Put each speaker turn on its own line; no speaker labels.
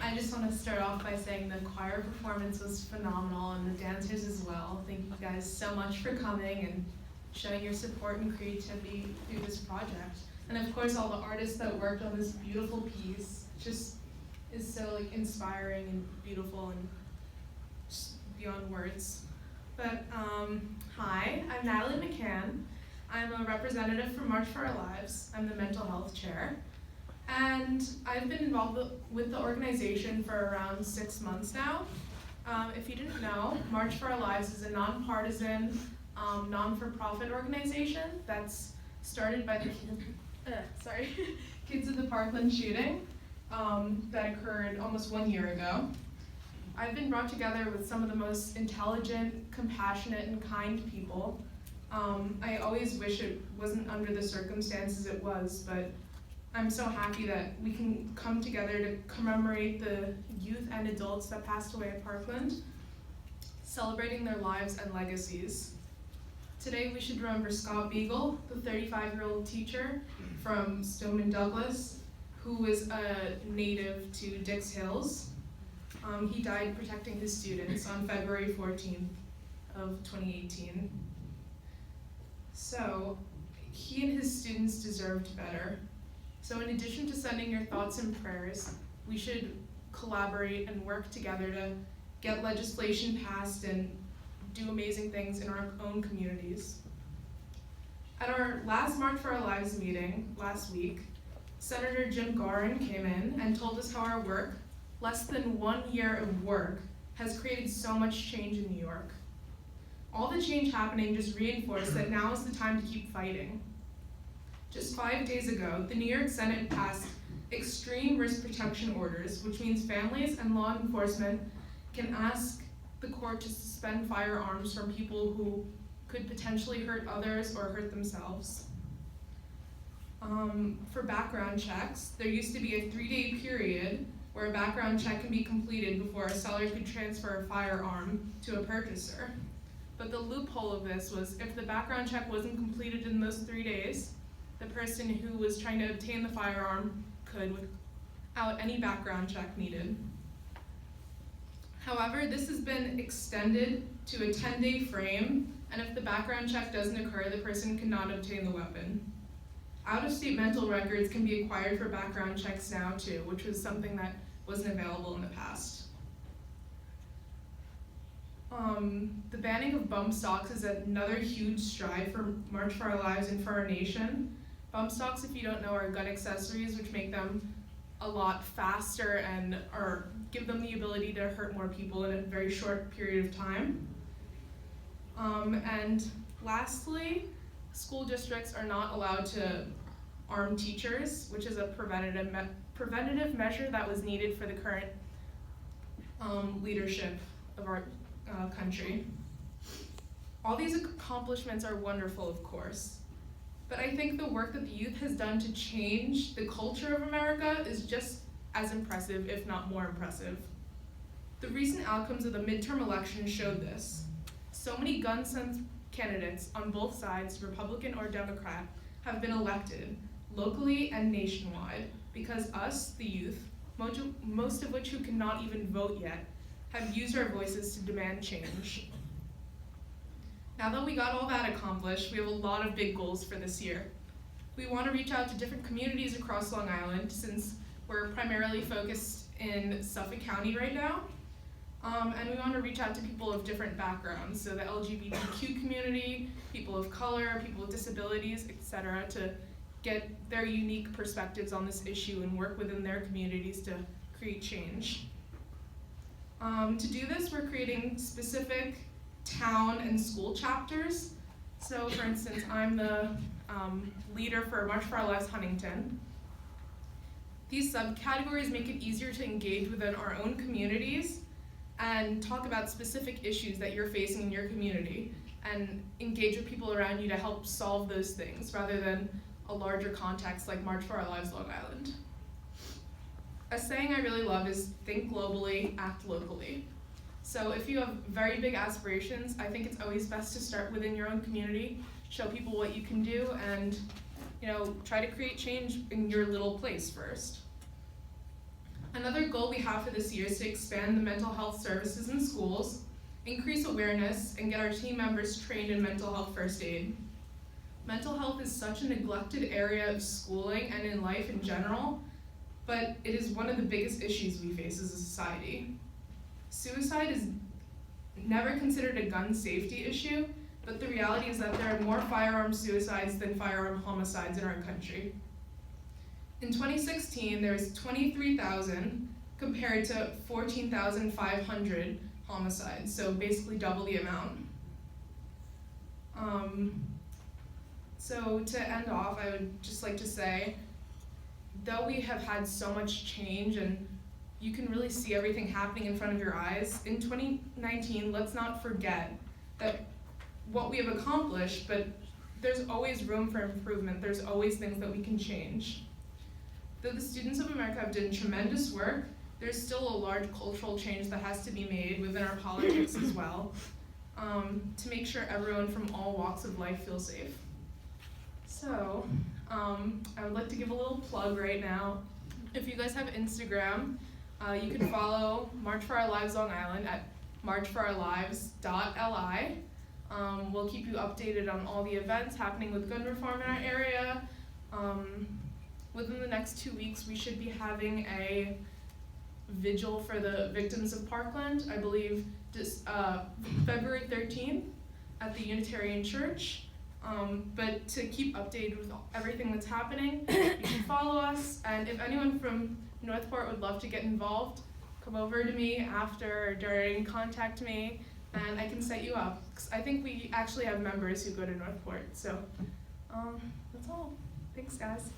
I just want to start off by saying the choir performance was phenomenal and the dancers as well. Thank you guys so much for coming and showing your support and creativity through this project. And of course all the artists that worked on this beautiful piece. Just is so inspiring and beautiful and just beyond words. But hi, I'm Natalie MCCann. I'm a representative for March for Our Lives. I'm the mental health chair. And I've been involved with the organization for around 6 months now. If you didn't know, March for Our Lives is a nonpartisan, non-for-profit organization that's started by the kids of the Parkland shooting that occurred almost 1 year ago. I've been brought together with some of the most intelligent, compassionate, and kind people. I always wish it wasn't under the circumstances it was, but I'm so happy that we can come together to commemorate the youth and adults that passed away at Parkland, celebrating their lives and legacies. Today we should remember Scott Beagle, the 35-year-old teacher from Stoneman Douglas, who was a native to Dix Hills. He died protecting his students on February 14th of 2018. So he and his students deserved better. So in addition to sending your thoughts and prayers, we should collaborate and work together to get legislation passed and do amazing things in our own communities. At our last March for Our Lives meeting last week, Senator Jim Garin came in and told us how our work, less than 1 year of work, has created so much change in New York. All the change happening just reinforced that now is the time to keep fighting. Just 5 days ago, the New York Senate passed extreme risk protection orders, which means families and law enforcement can ask the court to suspend firearms from people who could potentially hurt others or hurt themselves. For background checks, there used to be a 3-day period where a background check can be completed before a seller could transfer a firearm to a purchaser. But the loophole of this was if the background check wasn't completed in those 3 days, the person who was trying to obtain the firearm could without any background check needed. However, this has been extended to a 10-day frame, and if the background check doesn't occur, the person cannot obtain the weapon. Out-of-state mental records can be acquired for background checks now too, which was something that wasn't available in the past. The banning of bump stocks is another huge stride for March for Our Lives and for our nation. Bump stocks, if you don't know, are gun accessories which make them a lot faster and or give them the ability to hurt more people in a very short period of time. And lastly, school districts are not allowed to arm teachers, which is a preventative measure that was needed for the current leadership of our country. All these accomplishments are wonderful, of course, but I think the work that the youth has done to change the culture of America is just as impressive, if not more impressive. The recent outcomes of the midterm elections showed this. So many gun-sense candidates on both sides, Republican or Democrat, have been elected, locally and nationwide, because us, the youth, most of which who cannot even vote yet, have used our voices to demand change. Now that we got all that accomplished, we have a lot of big goals for this year. We want to reach out to different communities across Long Island, since we're primarily focused in Suffolk County right now. And we want to reach out to people of different backgrounds, so the LGBTQ community, people of color, people with disabilities, etc., to get their unique perspectives on this issue and work within their communities to create change. To do this, we're creating specific town and school chapters. So for instance, I'm the leader for March for Our Lives Huntington. These subcategories make it easier to engage within our own communities and talk about specific issues that you're facing in your community and engage with people around you to help solve those things rather than a larger context like March for Our Lives Long Island. A saying I really love is think globally, act locally. So if you have very big aspirations, I think it's always best to start within your own community, show people what you can do, and try to create change in your little place first. Another goal we have for this year is to expand the mental health services in schools, increase awareness, and get our team members trained in mental health first aid. Mental health is such a neglected area of schooling and in life in general, but it is one of the biggest issues we face as a society. Suicide is never considered a gun safety issue, but the reality is that there are more firearm suicides than firearm homicides in our country. In 2016, there was 23,000 compared to 14,500 homicides, so basically double the amount. So to end off, I would just like to say, though we have had so much change and you can really see everything happening in front of your eyes, in 2019, let's not forget that what we have accomplished, but there's always room for improvement. There's always things that we can change. Though the students of America have done tremendous work, there's still a large cultural change that has to be made within our politics as well, to make sure everyone from all walks of life feels safe. So, I would like to give a little plug right now. If you guys have Instagram, you can follow March for Our Lives Long Island at marchforourlives.li. We'll keep you updated on all the events happening with gun reform in our area. Within the next 2 weeks, we should be having a vigil for the victims of Parkland, I believe February 13th at the Unitarian Church. But to keep updated with everything that's happening, you can follow us, and if anyone from Northport would love to get involved, come over to me after or during, contact me, and I can set you up. 'Cause I think we actually have members who go to Northport, so that's all. Thanks, guys.